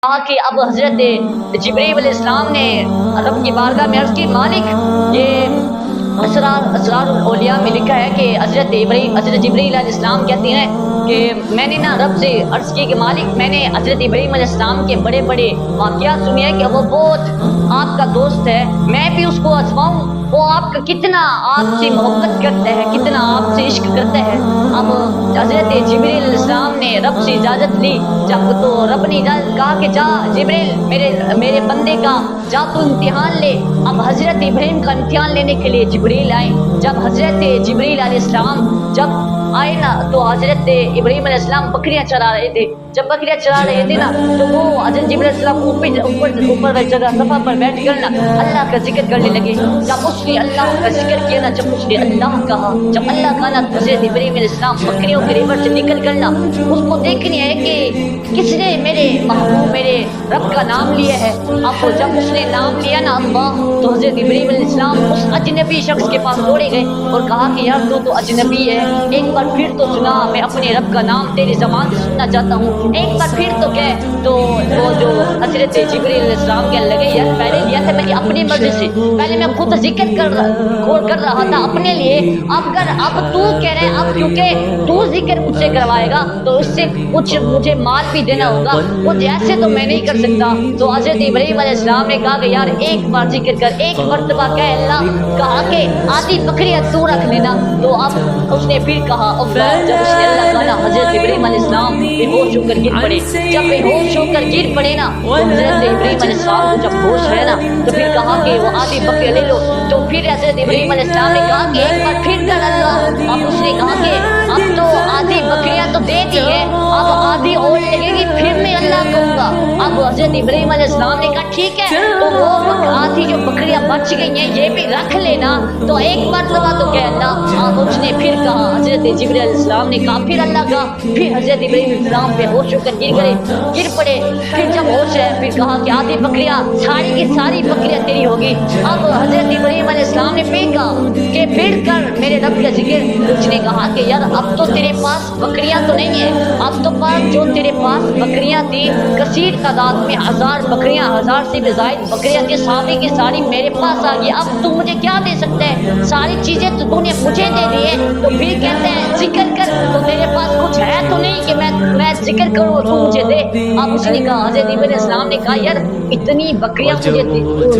کہا کہ اب حضرت جبریل علیہ السلام نے رب کی بارگاہ میں عرض کی مالک، یہ اسرار الاولیاء میں لکھا ہے کہ حضرت جبریل علیہ السلام کہتے ہیں کہ میں نے رب سے عرض کی کہ مالک، میں نے حضرت ابراہیم علیہ السلام کے بڑے بڑے واقعات سنے ہیں کہ وہ بہت آپ کا دوست ہے، میں بھی اس کو آزماؤں وہ آپ کا کتنا آپ سے محبت کرتا ہے، کتنا آپ سے عشق کرتا ہے۔ اب حضرت جبریل علیہ السلام نے رب سے اجازت لی، جب تو رب نے اجازت کہا کہ جا جبریل میرے بندے کا جا تو امتحان لے۔ اب حضرت ابراہیم کا امتحان لینے کے لیے جبریل آئے۔ جب حضرت جبریل علیہ السلام جب آئے نا تو حضرت ابراہیم علیہ السلام بکریاں چرا رہے تھے۔ جب بکریاں چرا رہے تھے نا تو وہ حضرت جبریل علیہ السلام اوپر جگہ صفا پر بیٹھ کر نا اللہ کا ذکر کرنے لگے۔ جب اس نے اللہ کا ذکر کیا نا، جب اس نے اللہ کہا، جب اللہ کہا نا، حضرت ابراہیم علیہ السلام بکریوں کے ریور سے نکل کر نا اس کو دیکھنے ہے کہ کس نے میرے محبوب میرے رب کا نام لیا ہے۔ اب جب اس نے نام لیا نا اللہ، تو حضرت ابراہیم علیہ السلام اس اجنبی شخص کے پاس دوڑے گئے اور کہا کہ یار تو اجنبی ہے، ایک بار پھر تو سنا، میں اپنے رب کا نام تیری زبان سے سننا چاہتا ہوں، ایک بار پھر تو کہہ۔ تو وہ جو حضرت جبریل علیہ السلام کہنے لگے یار پہلے لیا تھا میں نے اپنی مرضی سے، پہلے میں خود ذکر کر رہا تھا اپنے لیے، اب تو کہہ رہے اب کیونکہ تو ذکر مجھ سے کروائے گا تو اس سے کچھ مجھے مال بھی دینا ہوگا، کچھ ایسے تو میں نہیں کر سکتا۔ تو حضرت ابراہیم علیہ السلام نے کہا کہ یار ایک بار ذکر کر، ایک مرتبہ کہہ اللہ کہا کہ آدھی بکریاں تو رکھ لینا۔ تو اب اس نے پھر کہا اللہ، جب اس نے اللہ کہا حضرت ابراہیم علیہ السلام بے ہوش ہو کر گر پڑے۔ جب بے ہوش ہو کر گر پڑے نا تو حضرت ابراہیم علیہ السلام کو جب ہوش ہے نا تو پھر کہا کہ وہ آدھی بکریاں لے لو۔ تو پھر حضرت ابراہیم علیہ السلام نے کہا کہ ایک بار پھر کر اللہ۔ اب اس نے کہا کہ اب تو آدھی بکریاں تو دے دی ہے، اب آدھی اور لگے گی پھر میں اللہ کہوں گا۔ اب حضرت ابراہیم علیہ السلام نے کہا ٹھیک ہے، تو وہ آدھی جو بکریاں بچ گئی ہیں یہ بھی رکھ لینا، تو ایک مرتبہ تو کہہ اللہ۔ اب اس نے پھر کہا، حضرت جبریل علیہ السلام نے کہا پھر اللہ کا، پھر حضرت ابراہیم علیہ السلام بے ہوش ہو کر گر پڑے۔ پھر جب ہوش ہے پھر کہا کہ آدھی بکریاں ساری کی ساری بکریاں تیری ہوگی۔ اب حضرت ابراہیم علیہ السلام نے پھر کہا کہ پھر کر میرے رب کا ذکر۔ اس نے کہا کہ یار اب تو تیرے پاس بکریاں تو نہیں ہیں، اب تو جو تیرے پاس بکریاں تھی کثیر تعداد میں 1000 بکریاں، 1000 سے بھی زائد بکریاں کی ساری میرے پاس آ گئی، اب تو مجھے کیا دے سکتا ہے؟ ساری چیزیں تو نے مجھے دے دی ہے۔ تو پھر کہتے ہیں ذکر کر، تو میرے پاس کچھ ہے تو نہیں کہ میں ذکر کروں تو مجھے دے۔ اب اس نے کہا، حضرت ابراہیم علیہ السلام نے کہا یار اتنی بکریاں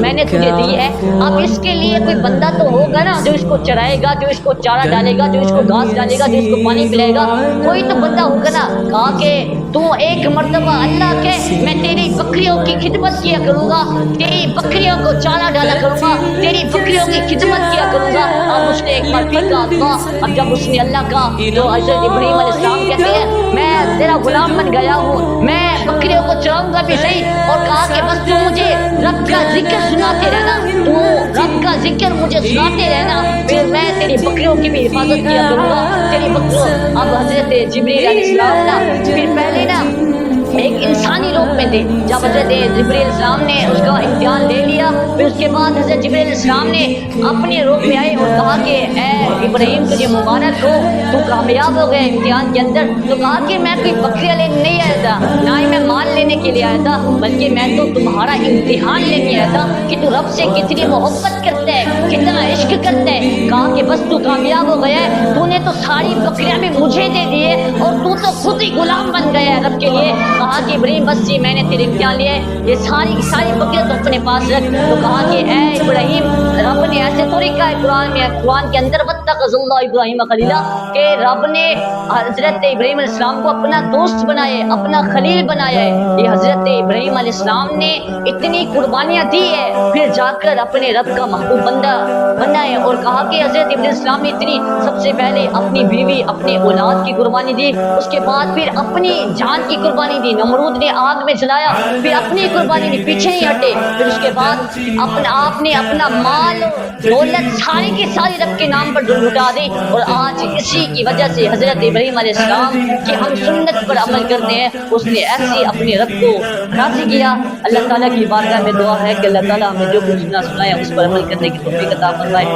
میں نے تجھے دی ہے، اب اس کے لیے کوئی بندہ تو ہوگا نا جو اس کو چرائے گا، جو اس کو چارہ ڈالے گا، جو اس کو گھاس ڈالے گا، جو اس کو پانی پلائے گا، کوئی تو بندہ ہوگا نا۔ کہا کہ تو ایک مرتبہ اللہ کے میں تیری بکریوں کی خدمت کیا کروں گا، تیری بکریوں کو چارہ ڈالا کروں گا، تیری بکریوں کی خدمت کیا کروں گا۔ اب اس نے ایک بار پھر کہا اللہ۔ اب جب اس نے اللہ کا، تو حضرت ابراہیم علیہ السلام کہتے ہیں میں تیرا غلام بن گیا ہوں، میں بکریوں کو چراؤں گا بھی صحیح، اور کہا کہ بس تو مجھے رب کا ذکر سناتے رہنا، تو رب کا ذکر مجھے سناتے رہنا، پھر میں تیری بکریوں کی بھی حفاظت کیا کروں گا، تیری بکریوں۔ اب حضرت جبریل علیہ السلام نا پھر پہلے نا ایک انسانی روپ میں تھے۔ جب حضرت جبریل علیہ السلام نے اس کا امتحان لے لیا، پھر اس کے بعد حضرت جبریل علیہ السلام نے اپنے روپ میں آئے اور کہا کہ اے ابراہیم تجھے مبارک ہو، تو کامیاب ہو گئے امتحان کے اندر۔ تو کہا کہ میں کوئی بکریاں لینے نہیں آیا تھا، نہ ہی میں مال لینے کے لیے آیا تھا، بلکہ میں تو تمہارا امتحان لینے آیا تھا کہ تو رب سے کتنی محبت کرتا ہے، کتنا عشق کرتا ہے۔ کہا کہ بس تو کامیاب ہو گیا ہے، تو نے تو ساری بکریاں بھی مجھے دے دی ہے اور تو خود ہی غلام بن گیا ہے رب کے لیے۔ کہا کہ ابراہیم بس جی میں نے تیرے امتحان لیے، یہ ساری کی ساری بکریاں تو اپنے پاس رکھ۔ تو کہا کہ اے ابراہیم رب نے ایسے تو نہیں کہا قرآن کے اندر واتخذ اللہ ابراہیم خلیلا، کہ رب نے حضرت ابراہیم علیہ السلام کو اپنا دوست بنایا ہے، اپنا خلیل بنایا ہے۔ یہ حضرت ابراہیم علیہ السلام نے اتنی قربانیاں دی ہے، پھر جا کر اپنے رب کا محبوب بندہ بنا ہے۔ اور کہا کہ حضرت ابراہیم علیہ السلام نے اتنی سب سے پہلے اپنی بیوی اپنے اولاد کی قربانی دی، اس کے بعد پھر اپنی جان کی قربانی دی، نمرود نے آگ میں جلایا، پھر اپنی قربانی دی، پیچھے نہیں ہٹے۔ پھر اس کے بعد آپ نے اپنا مال دولت ساری کی ساری رب کے نام پر لٹا دی، اور آج اسی کی وجہ سے حضرت ابراہیم علیہ السلام کی ہم سنت پر عمل کرتے ہیں، اس نے ایسی اپنے رب کو راضی کیا۔ اللہ تعالیٰ کی بارگاہ میں دعا ہے کہ اللہ تعالیٰ ہمیں جو کچھ سنا ہے اس پر عمل کرنے کی توفیق عطا فرمائے۔